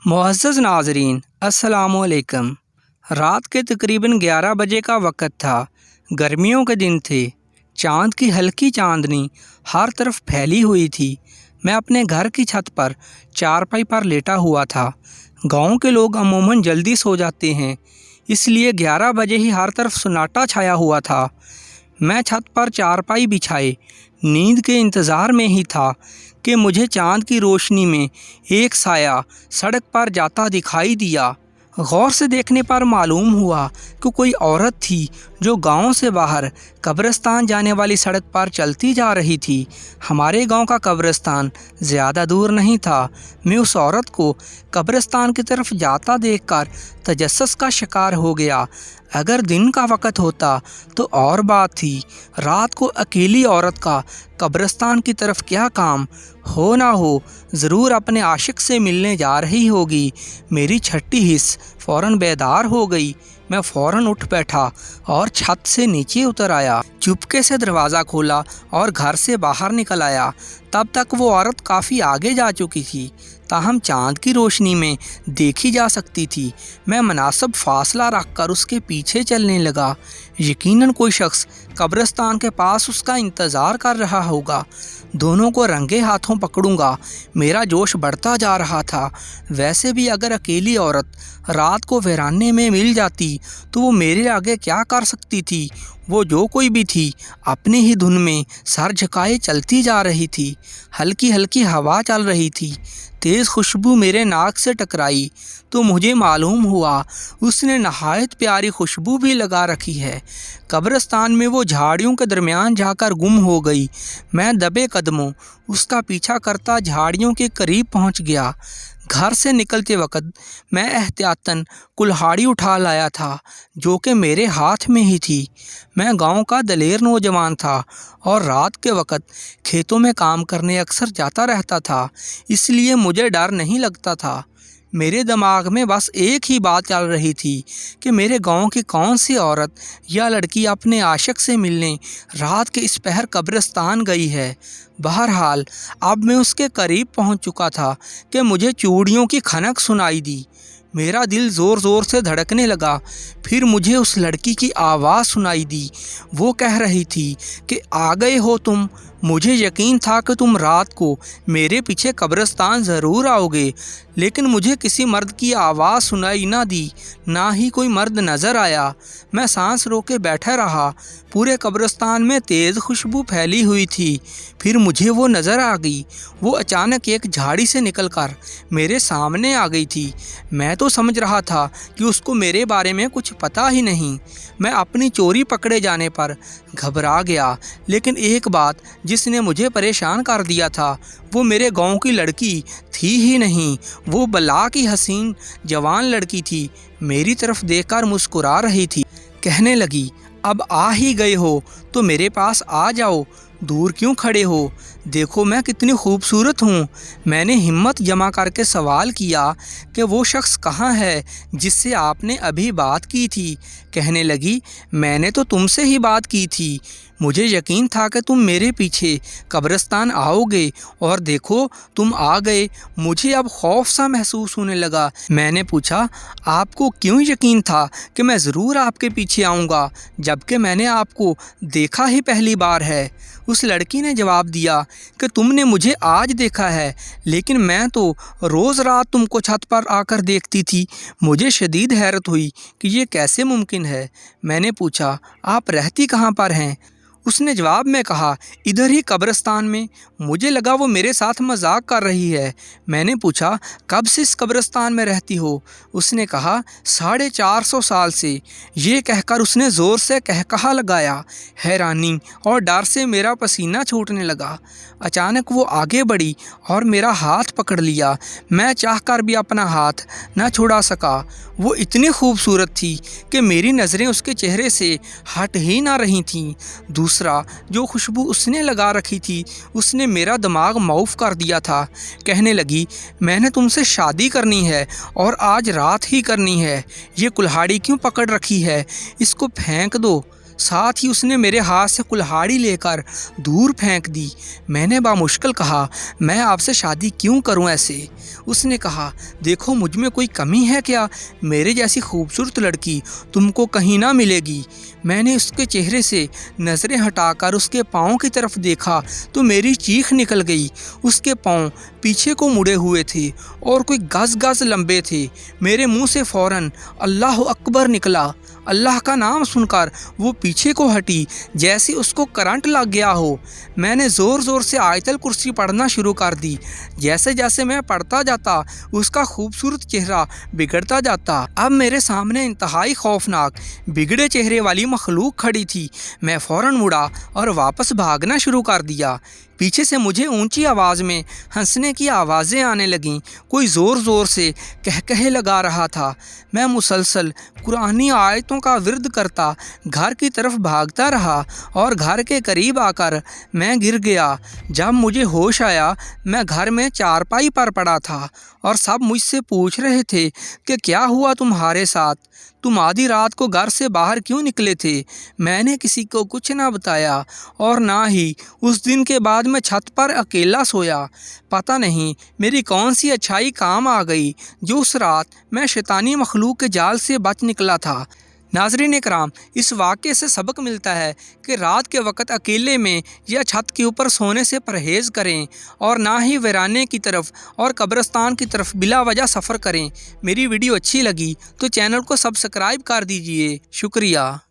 معزز ناظرین السلام علیکم۔ رات کے تقریباً 11 بجے کا وقت تھا۔ گرمیوں کے دن تھے۔ چاند کی ہلکی چاندنی ہر طرف پھیلی ہوئی تھی۔ میں اپنے گھر کی چھت پر چارپائی پر لیٹا ہوا تھا۔ گاؤں کے لوگ عموماً جلدی سو جاتے ہیں، اس لیے 11 بجے ہی ہر طرف سناٹا چھایا ہوا تھا۔ میں چھت پر چارپائی بچھائے نیند کے انتظار میں ہی تھا کہ مجھے چاند کی روشنی میں ایک سایہ سڑک پر جاتا دکھائی دیا۔ غور سے دیکھنے پر معلوم ہوا کہ کوئی عورت تھی جو گاؤں سے باہر قبرستان جانے والی سڑک پر چلتی جا رہی تھی۔ ہمارے گاؤں کا قبرستان زیادہ دور نہیں تھا۔ میں اس عورت کو قبرستان کی طرف جاتا دیکھ کر تجسس کا شکار ہو گیا۔ اگر دن کا وقت ہوتا تو اور بات تھی، رات کو اکیلی عورت کا قبرستان کی طرف کیا کام؟ ہو نہ ہو ضرور اپنے عاشق سے ملنے جا رہی ہوگی۔ میری چھٹی حس فوراً بیدار ہو گئی۔ میں فوراً اٹھ بیٹھا اور چھت سے نیچے اتر آیا۔ چپکے سے دروازہ کھولا اور گھر سے باہر نکل آیا۔ تب تک وہ عورت کافی آگے جا چکی تھی، تاہم چاند کی روشنی میں دیکھی جا سکتی تھی۔ میں مناسب فاصلہ رکھ کر اس کے پیچھے چلنے لگا۔ یقیناً کوئی شخص قبرستان کے پاس اس کا انتظار کر رہا ہوگا۔ دونوں کو رنگے ہاتھوں پکڑوں گا۔ میرا جوش بڑھتا جا رہا تھا۔ ویسے بھی اگر اکیلی عورت رات کو ویرانے میں مل جاتی تو وہ میرے آگے کیا کر سکتی تھی؟ وہ جو کوئی بھی تھی اپنی ہی دھن میں سر جھکائے چلتی جا رہی تھی۔ ہلکی ہلکی ہوا چل رہی تھی۔ تیز خوشبو میرے ناک سے ٹکرائی تو مجھے معلوم ہوا اس نے نہایت پیاری خوشبو بھی لگا رکھی ہے۔ قبرستان میں وہ جھاڑیوں کے درمیان جا کر گم ہو گئی۔ میں دبے قدموں اس کا پیچھا کرتا جھاڑیوں کے قریب پہنچ گیا۔ گھر سے نکلتے وقت میں احتیاطاً کلہاڑی اٹھا لایا تھا جو کہ میرے ہاتھ میں ہی تھی۔ میں گاؤں کا دلیر نوجوان تھا اور رات کے وقت کھیتوں میں کام کرنے اکثر جاتا رہتا تھا، اس لیے مجھے ڈر نہیں لگتا تھا۔ میرے دماغ میں بس ایک ہی بات چل رہی تھی کہ میرے گاؤں کی کون سی عورت یا لڑکی اپنے عاشق سے ملنے رات کے اس پہر قبرستان گئی ہے۔ بہرحال اب میں اس کے قریب پہنچ چکا تھا کہ مجھے چوڑیوں کی کھنک سنائی دی۔ میرا دل زور زور سے دھڑکنے لگا۔ پھر مجھے اس لڑکی کی آواز سنائی دی۔ وہ کہہ رہی تھی کہ آ گئے ہو تم۔ مجھے یقین تھا کہ تم رات کو میرے پیچھے قبرستان ضرور آؤ گے، لیکن مجھے کسی مرد کی آواز سنائی نہ دی، نہ ہی کوئی مرد نظر آیا۔ میں سانس روکے بیٹھا رہا۔ پورے قبرستان میں تیز خوشبو پھیلی ہوئی تھی۔ پھر مجھے وہ نظر آ گئی۔ وہ اچانک ایک جھاڑی سے نکل کر میرے سامنے آ گئی تھی۔ میں تو سمجھ رہا تھا کہ اس کو میرے بارے میں کچھ پتہ ہی نہیں۔ میں اپنی چوری پکڑے جانے پر گھبرا گیا، لیکن ایک بات جس نے مجھے پریشان کر دیا تھا وہ میرے گاؤں کی لڑکی تھی ہی نہیں۔ وہ بلا کی حسین جوان لڑکی تھی۔ میری طرف دیکھ کر مسکرا رہی تھی۔ کہنے لگی، اب آ ہی گئے ہو تو میرے پاس آ جاؤ، دور کیوں کھڑے ہو؟ دیکھو میں کتنی خوبصورت ہوں۔ میں نے ہمت جمع کر کے سوال کیا کہ وہ شخص کہاں ہے جس سے آپ نے ابھی بات کی تھی؟ کہنے لگی، میں نے تو تم سے ہی بات کی تھی۔ مجھے یقین تھا کہ تم میرے پیچھے قبرستان آؤ گے، اور دیکھو تم آ گئے۔ مجھے اب خوف سا محسوس ہونے لگا۔ میں نے پوچھا، آپ کو کیوں یقین تھا کہ میں ضرور آپ کے پیچھے آؤں گا جبکہ میں نے آپ کو دیکھا ہی پہلی بار ہے؟ اس لڑکی نے جواب دیا کہ تم نے مجھے آج دیکھا ہے، لیکن میں تو روز رات تم کو چھت پر آ کر دیکھتی تھی۔ مجھے شدید حیرت ہوئی کہ یہ کیسے ممکن ہے۔ میں نے پوچھا، آپ رہتی کہاں پر ہیں؟ اس نے جواب میں کہا، ادھر ہی قبرستان میں۔ مجھے لگا وہ میرے ساتھ مذاق کر رہی ہے۔ میں نے پوچھا، کب سے اس قبرستان میں رہتی ہو؟ اس نے کہا، 450 سال سے۔ یہ کہہ کر اس نے زور سے قہقہا لگایا۔ حیرانی اور ڈر سے میرا پسینہ چھوٹنے لگا۔ اچانک وہ آگے بڑھی اور میرا ہاتھ پکڑ لیا۔ میں چاہ کر بھی اپنا ہاتھ نہ چھڑا سکا۔ وہ اتنی خوبصورت تھی کہ میری نظریں اس کے چہرے سے ہٹ ہی نہ رہی تھیں۔ دوسرا جو خوشبو اس نے لگا رکھی تھی اس نے میرا دماغ معوف کر دیا تھا۔ کہنے لگی، میں نے تم سے شادی کرنی ہے اور آج رات ہی کرنی ہے۔ یہ کلہاڑی کیوں پکڑ رکھی ہے؟ اس کو پھینک دو۔ ساتھ ہی اس نے میرے ہاتھ سے کلہاڑی لے کر دور پھینک دی۔ میں نے بامشکل کہا، میں آپ سے شادی کیوں کروں ایسے؟ اس نے کہا، دیکھو مجھ میں کوئی کمی ہے کیا؟ میرے جیسی خوبصورت لڑکی تم کو کہیں نہ ملے گی۔ میں نے اس کے چہرے سے نظریں ہٹا کر اس کے پاؤں کی طرف دیکھا تو میری چیخ نکل گئی۔ اس کے پاؤں پیچھے کو مڑے ہوئے تھے اور کوئی گز گز لمبے تھے۔ میرے منہ سے فوراً اللہ اکبر نکلا۔ اللہ کا نام سن کر وہ پیچھے کو ہٹی جیسے اس کو کرنٹ لگ گیا ہو۔ میں نے زور زور سے آیت الکرسی پڑھنا شروع کر دی۔ جیسے جیسے میں پڑھتا جاتا اس کا خوبصورت چہرہ بگڑتا جاتا۔ اب میرے سامنے انتہائی خوفناک بگڑے چہرے والی مخلوق کھڑی تھی۔ میں فوراً مڑا اور واپس بھاگنا شروع کر دیا۔ پیچھے سے مجھے اونچی آواز میں ہنسنے کی آوازیں آنے لگیں۔ کوئی زور زور سے کہکہے لگا رہا تھا۔ میں مسلسل قرآنی آیتوں کا ورد کرتا گھر کی طرف بھاگتا رہا اور گھر کے قریب آ کر میں گر گیا۔ جب مجھے ہوش آیا میں گھر میں چارپائی پر پڑا تھا اور سب مجھ سے پوچھ رہے تھے کہ کیا ہوا تمہارے ساتھ؟ تم آدھی رات کو گھر سے باہر کیوں نکلے تھے؟ میں نے کسی کو کچھ نہ بتایا اور نہ ہی اس دن کے بعد میں چھت پر اکیلا سویا۔ پتہ نہیں میری کون سی اچھائی کام آ گئی جو اس رات میں شیطانی مخلوق کے جال سے بچ نکلا تھا۔ ناظرین اکرام، اس واقعے سے سبق ملتا ہے کہ رات کے وقت اکیلے میں یا چھت کے اوپر سونے سے پرہیز کریں اور نہ ہی ویرانے کی طرف اور قبرستان کی طرف بلا وجہ سفر کریں۔ میری ویڈیو اچھی لگی تو چینل کو سبسکرائب کر دیجئے۔ شکریہ۔